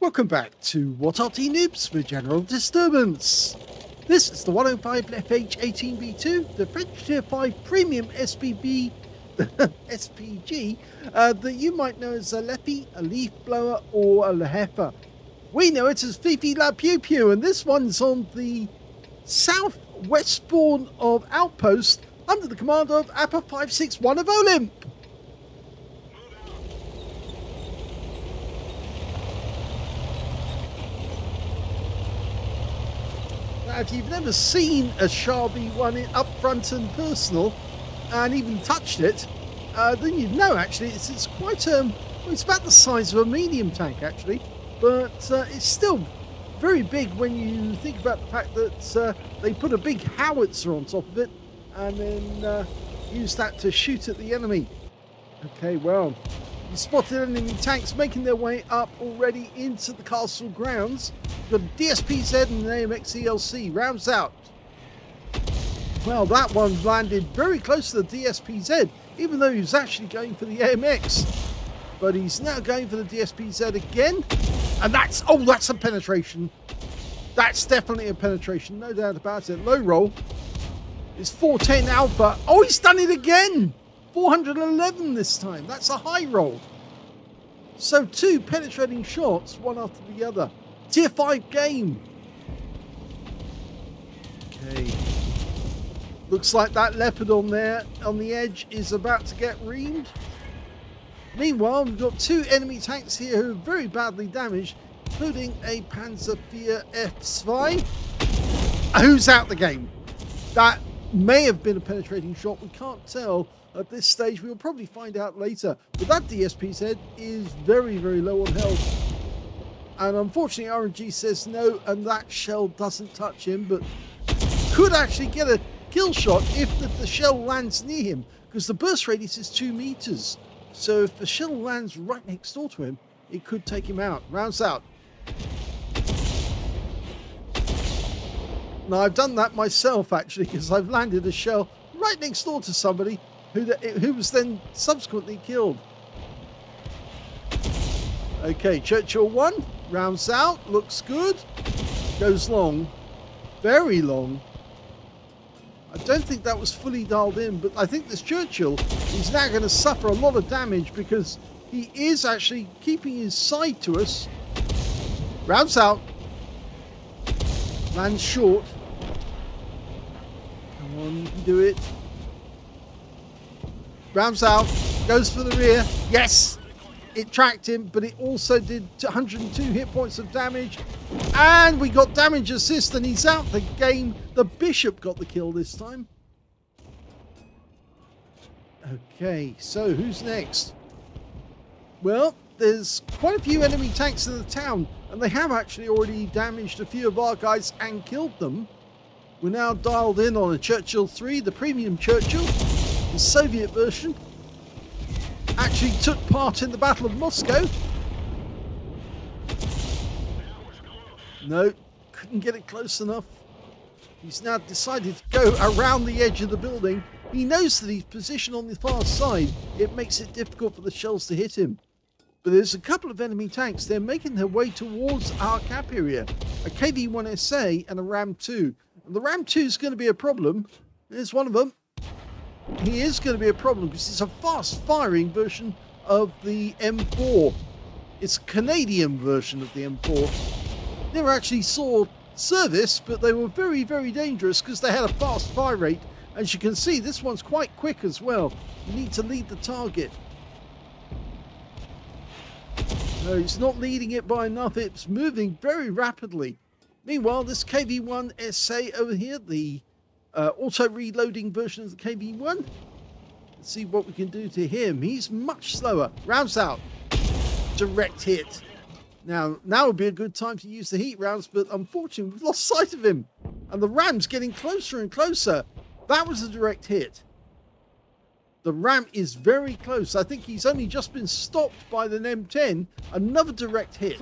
Welcome back to What Arty Noobs with General Disturbance. This is the 105 leFH18B2, the French Tier 5 Premium SPG that you might know as a leFH, a leaf blower, or a leHeffer. We know it as Fifi La Pew Pew, and this one's on the southwest spawn of Outpost under the command of Appa561 of OLIMP. Now, if you've never seen a Shure MV7X up front and personal, and even touched it, then you'd know actually it's quite well, it's about the size of a medium tank actually, but it's still very big when you think about the fact that they put a big howitzer on top of it and then use that to shoot at the enemy. Okay, well, you spotted enemy tanks making their way up already into the castle grounds. Got a DSPZ and an AMX ELC. Rounds out. Well, that one landed very close to the DSPZ, even though he was actually going for the AMX. But he's now going for the DSPZ again. And that's a penetration. That's definitely a penetration, no doubt about it. Low roll. It's 410 Alpha. Oh, he's done it again. 411 this time. That's a high roll. So two penetrating shots, one after the other. Tier 5 game. Okay. Looks like that leopard on there on the edge is about to get reamed. Meanwhile, we've got two enemy tanks here who are very badly damaged, including a Panzer IV F2, who's out the game. That may have been a penetrating shot. We can't tell at this stage. We'll probably find out later. But that DSPZ is very, very low on health. And unfortunately, RNG says no, and that shell doesn't touch him, but could actually get a kill shot if the shell lands near him, because the burst radius is 2 meters. So if the shell lands right next door to him, it could take him out. Rounds out. Now, I've done that myself, actually, because I've landed a shell right next door to somebody who was then subsequently killed. Okay, Churchill 1, rounds out, looks good, goes long, very long. I don't think that was fully dialed in, but I think this Churchill is now going to suffer a lot of damage because he is actually keeping his side to us. Rounds out, lands short. Come on, you can do it. Rounds out, goes for the rear. Yes, it tracked him, but it also did 102 hit points of damage. And we got damage assist, and he's out the game. The Bishop got the kill this time. Okay, so who's next? Well, there's quite a few enemy tanks in the town, and they have actually already damaged a few of our guys and killed them. We're now dialed in on a Churchill 3, the premium Churchill. The Soviet version actually took part in the Battle of Moscow. No, couldn't get it close enough. He's now decided to go around the edge of the building. He knows that he's positioned on the far side. It makes it difficult for the shells to hit him. But there's a couple of enemy tanks. They're making their way towards our cap area. A KV-1SA and a Ram-2. And the Ram-2 is going to be a problem. There's one of them. He is going to be a problem because it's a fast-firing version of the M4. It's a Canadian version of the M4. Never actually saw service, but they were very, very dangerous because they had a fast fire rate. As you can see, this one's quite quick as well. You need to lead the target. No, it's not leading it by enough. It's moving very rapidly. Meanwhile, this KV-1SA over here, the auto-reloading version of the KV-1. Let's see what we can do to him. He's much slower. Rounds out. Direct hit. Now would be a good time to use the heat rounds, but unfortunately, we've lost sight of him. And the Ram's getting closer and closer. That was a direct hit. The Ram is very close. I think he's only just been stopped by the M10. Another direct hit.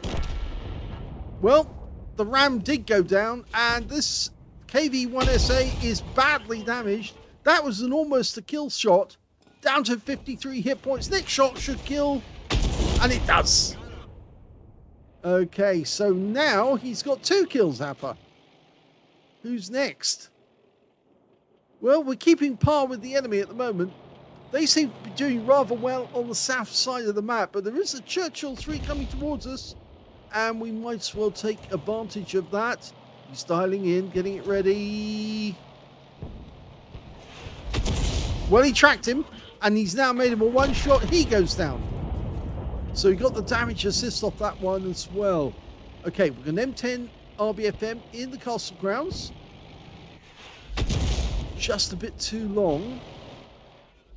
Well, the Ram did go down, and this KV-1SA is badly damaged. That was almost a kill shot. Down to 53 hit points. Next shot should kill, and it does. Okay, so now he's got 2 kills, Appa. Who's next? Well, we're keeping par with the enemy at the moment. They seem to be doing rather well on the south side of the map, but there is a Churchill 3 coming towards us, and we might as well take advantage of that. He's dialing in, getting it ready. Well, he tracked him, and he's now made him a 1-shot. He goes down. So he got the damage assist off that one as well. Okay, we've got an M10 RBFM in the castle grounds. Just a bit too long.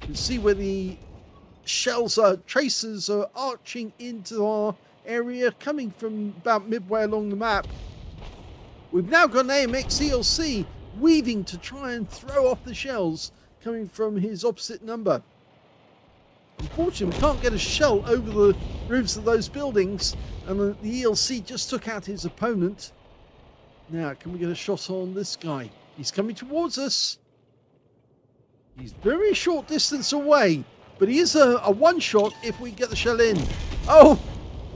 You can see where the shells are, tracers are arching into our area, coming from about midway along the map. We've now got an AMX ELC weaving to try and throw off the shells coming from his opposite number. Unfortunately, we can't get a shell over the roofs of those buildings, and the ELC just took out his opponent. Now, can we get a shot on this guy? He's coming towards us. He's very short distance away, but he is a 1-shot if we get the shell in. Oh,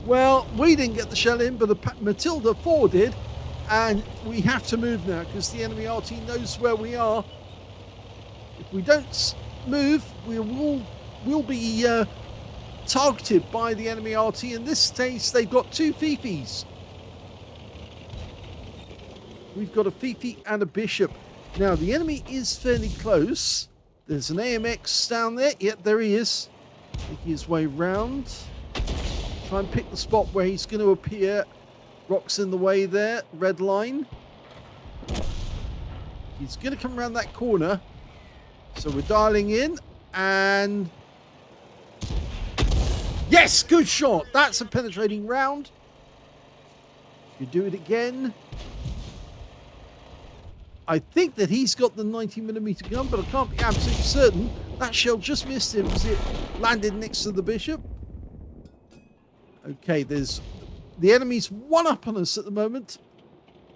well, we didn't get the shell in, but the Matilda 4 did, and we have to move now because the enemy Arty knows where we are. If we don't move, we will be targeted by the enemy Arty. In this case, they've got 2 Fifis. We've got a Fifi and a Bishop. Now, the enemy is fairly close. There's an AMX down there. Yep, there he is. Making his way round. Try and pick the spot where he's going to appear. Rocks in the way there. Red line. He's going to come around that corner. So we're dialing in. And... yes, good shot. That's a penetrating round. You do it again. I think that he's got the 90mm gun, but I can't be absolutely certain. That shell just missed him as it landed next to the Bishop. Okay, there's the enemy's 1 up on us at the moment.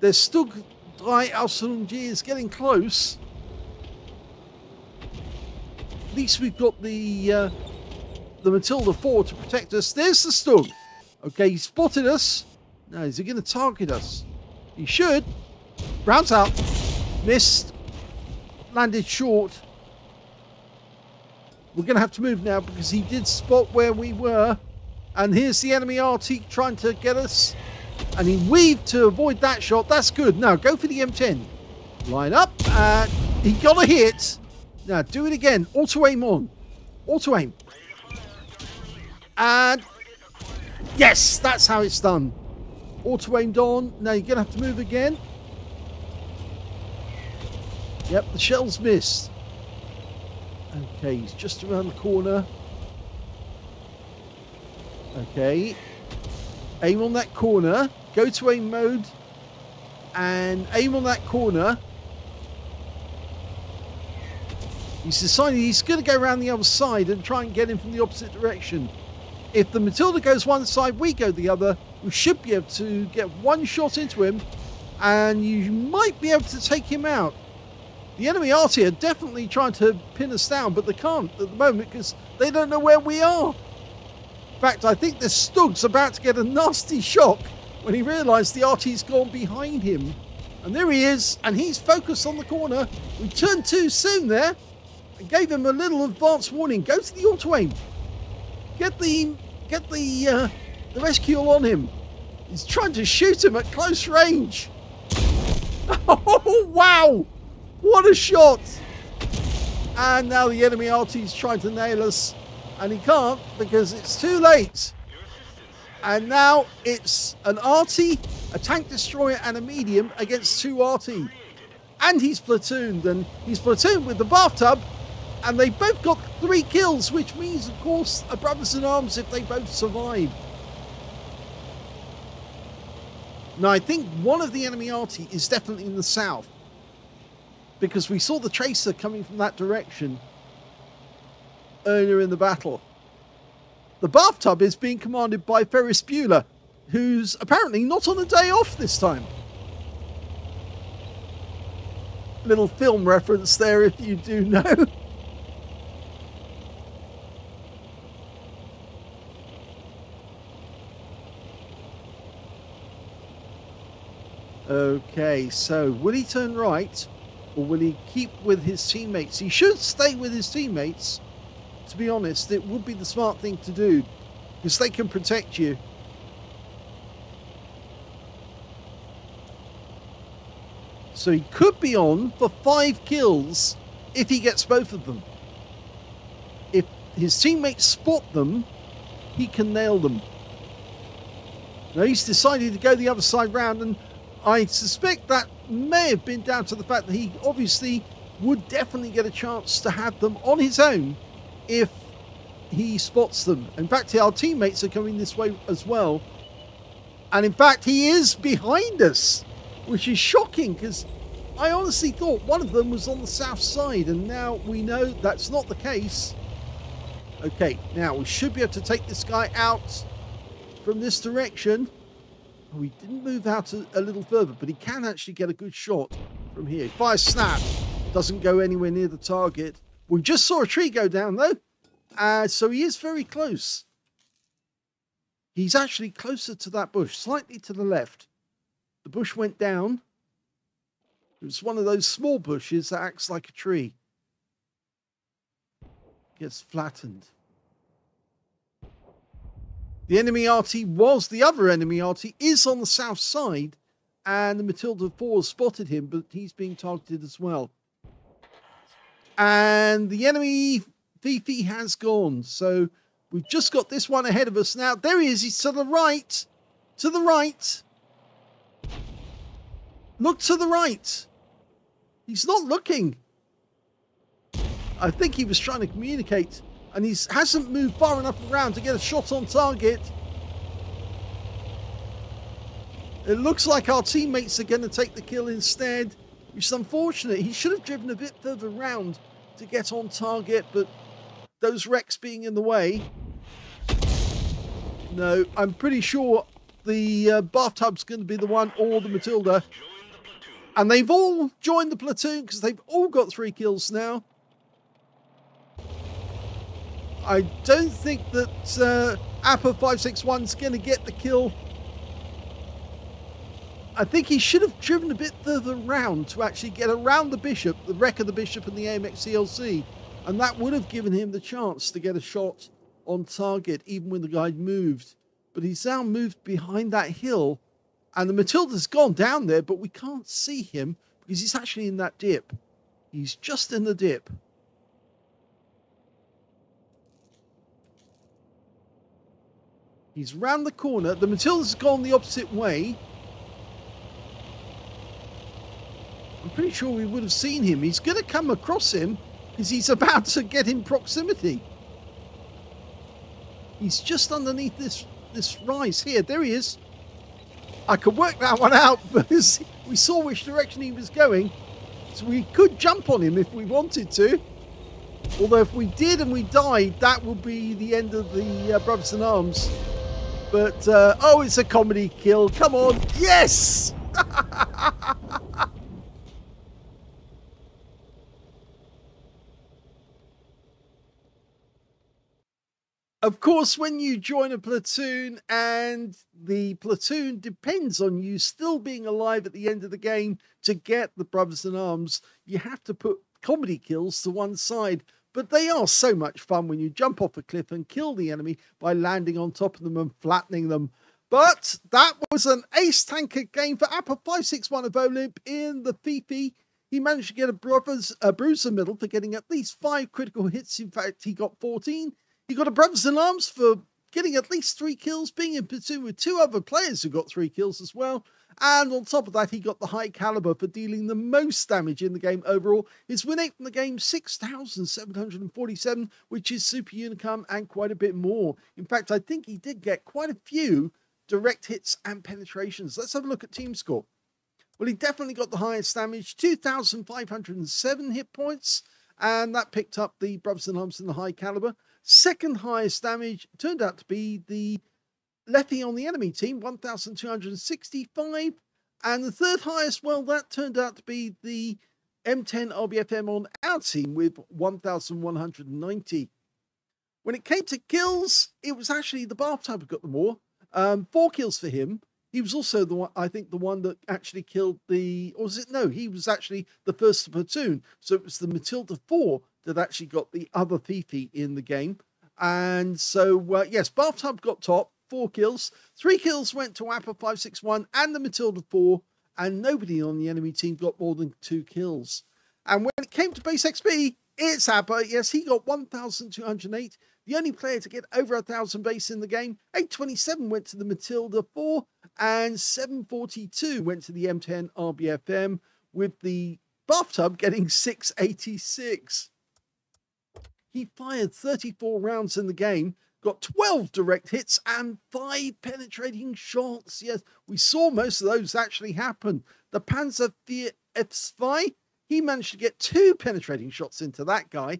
There's Stug Drei Aslains is getting close. At least we've got the Matilda 4 to protect us. There's the Stug. Okay, he spotted us. Now, is he going to target us? He should. Rounds out. Missed. Landed short. We're going to have to move now because he did spot where we were. And here's the enemy Arty trying to get us. And he weaved to avoid that shot. That's good. Now, go for the M10. Line up. And he got a hit. Now, do it again. Auto aim on. Auto aim. And yes, that's how it's done. Auto aimed on. Now, you're going to have to move again. Yep, the shell's missed. Okay, he's just around the corner. Okay. Aim on that corner. Go to aim mode. And aim on that corner. He's decided he's going to go around the other side and try and get him from the opposite direction. If the Matilda goes one side, we go the other. We should be able to get 1 shot into him. And you might be able to take him out. The enemy Arty are definitely trying to pin us down, but they can't at the moment because they don't know where we are. In fact, I think the Stug's about to get a nasty shock when he realised the Arty's gone behind him. And there he is, and he's focused on the corner. We turned too soon there and gave him a little advance warning. Go to the auto aim. Get the rescue on him. He's trying to shoot him at close range. Oh, wow! What a shot! And now the enemy Arty's trying to nail us. And he can't because it's too late. And now it's an Arty, a tank destroyer and a medium against 2 Arty. And he's platooned. And he's platooned with the bathtub. And they both got 3 kills, which means, of course, a brothers in arms if they both survive. Now, I think one of the enemy Arty is definitely in the south. Because we saw the tracer coming from that direction earlier in the battle. The bathtub is being commanded by Ferris Bueller, who's apparently not on a day off this time. Little film reference there if you do know. Okay, so will he turn right or will he keep with his teammates? He should stay with his teammates. To be honest, it would be the smart thing to do because they can protect you. So he could be on for 5 kills if he gets both of them. If his teammates spot them, he can nail them. Now he's decided to go the other side round, and I suspect that may have been down to the fact that he obviously would definitely get a chance to have them on his own if he spots them. In fact, our teammates are coming this way as well. And in fact, he is behind us, which is shocking because I honestly thought one of them was on the south side, and now we know that's not the case. Okay, now we should be able to take this guy out from this direction. Oh, he didn't move out a little further, but he can actually get a good shot from here. Fire snap. Doesn't go anywhere near the target. We just saw a tree go down though. So he is very close. He's actually closer to that bush, slightly to the left. The bush went down. It was one of those small bushes that acts like a tree. Gets flattened. The enemy Arty the other enemy Arty is on the south side, and the Matilda 4 spotted him, but he's being targeted as well. And the enemy Fifi has gone, so we've just got this one ahead of us now. There he is, he's to the right. To the right. Look to the right. He's not looking. I think he was trying to communicate, and he hasn't moved far enough around to get a shot on target. It looks like our teammates are going to take the kill instead, which is unfortunate. He should have driven a bit further around to get on target, but those wrecks being in the way. No, I'm pretty sure the bathtub's going to be the one, or the Matilda. And they've all joined the platoon because they've all got 3 kills now. I don't think that Appa561 is going to get the kill. I think he should have driven a bit further around to actually get around the Bishop, the wreck of the Bishop and the AMX CLC. And that would have given him the chance to get a shot on target, even when the guy moved. But he's now moved behind that hill. And the Matilda's gone down there, but we can't see him because he's actually in that dip. He's just in the dip. He's round the corner. The Matilda's gone the opposite way. I'm pretty sure we would have seen him. He's going to come across him because he's about to get in proximity. He's just underneath this rise here. There he is. I could work that one out because we saw which direction he was going. So we could jump on him if we wanted to. Although if we did and we died, that would be the end of the Brothers in Arms. But, oh, it's a comedy kill. Come on. Yes! Of course, when you join a platoon and the platoon depends on you still being alive at the end of the game to get the Brothers in Arms, you have to put comedy kills to one side. But they are so much fun when you jump off a cliff and kill the enemy by landing on top of them and flattening them. But that was an ace tanker game for Appa561 of OLIMP in the Fifi. He managed to get a Bruiser medal for getting at least 5 critical hits. In fact, he got 14. He got a Brothers in Arms for getting at least 3 kills, being in platoon with 2 other players who got 3 kills as well. And on top of that, he got the high caliber for dealing the most damage in the game overall. His win rate from the game, 6,747, which is super unicum and quite a bit more. In fact, I think he did get quite a few direct hits and penetrations. Let's have a look at team score. Well, he definitely got the highest damage, 2,507 hit points, and that picked up the Brothers in Arms in the high caliber. Second highest damage turned out to be the Lefty on the enemy team, 1,265. And the third highest, well, that turned out to be the M10 RBFM on our team with 1,190. When it came to kills, it was actually the bathtub who got the more. 4 kills for him. He was also the one, I think, the one that actually killed the, or was it? No, he was actually the first platoon. So it was the Matilda 4 that actually got the other Fifi in the game. And so, yes, Bathtub got top, 4 kills. 3 kills went to Appa561 and the Matilda 4, and nobody on the enemy team got more than 2 kills. And when it came to base XP, it's Appa. Yes, he got 1,208. The only player to get over 1,000 base in the game. 827 went to the Matilda 4, and 742 went to the M10 RBFM, with the Bathtub getting 686. He fired 34 rounds in the game, got 12 direct hits and 5 penetrating shots. Yes, we saw most of those actually happen. The Panzer IV, he managed to get 2 penetrating shots into that guy,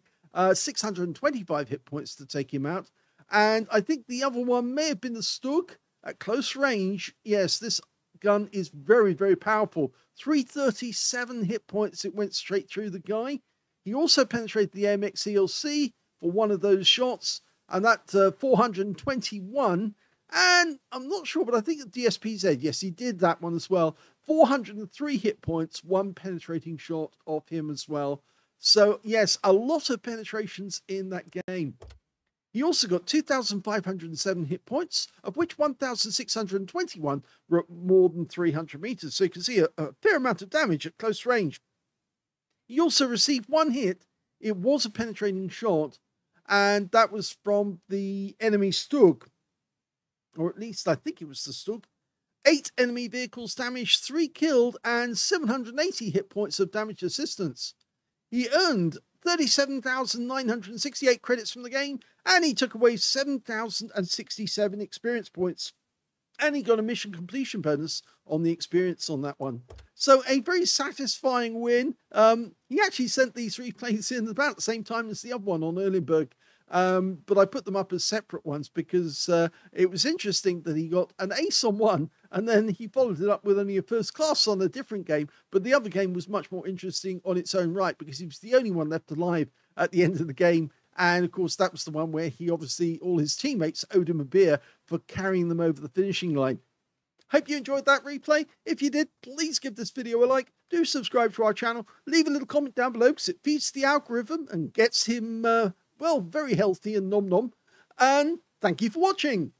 625 hit points to take him out. And I think the other one may have been the Stug at close range. Yes, this gun is very, very powerful. 337 hit points, it went straight through the guy. He also penetrated the AMX ELC for one of those shots, and that 421. And I'm not sure, but I think the DSPZ, yes, he did that one as well. 403 hit points, 1 penetrating shot off him as well. So, yes, a lot of penetrations in that game. He also got 2,507 hit points, of which 1,621 were at more than 300 meters. So you can see a fair amount of damage at close range. He also received 1 hit. It was a penetrating shot, and that was from the enemy Stug, or at least I think it was the Stug. 8 enemy vehicles damaged, 3 killed, and 780 hit points of damage assistance. He earned 37,968 credits from the game, and he took away 7,067 experience points. And he got a mission completion bonus on the experience on that one. So a very satisfying win. He actually sent these replays in about the same time as the other one on Erlenberg. But I put them up as separate ones because it was interesting that he got an ace on one, and then he followed it up with only a first class on a different game. But the other game was much more interesting on its own right, because he was the only one left alive at the end of the game. And of course, that was the one where he obviously, all his teammates owed him a beer for carrying them over the finishing line. Hope you enjoyed that replay. If you did, please give this video a like. Do subscribe to our channel. Leave a little comment down below, because it feeds the algorithm and gets him, well, very healthy and nom nom. And thank you for watching.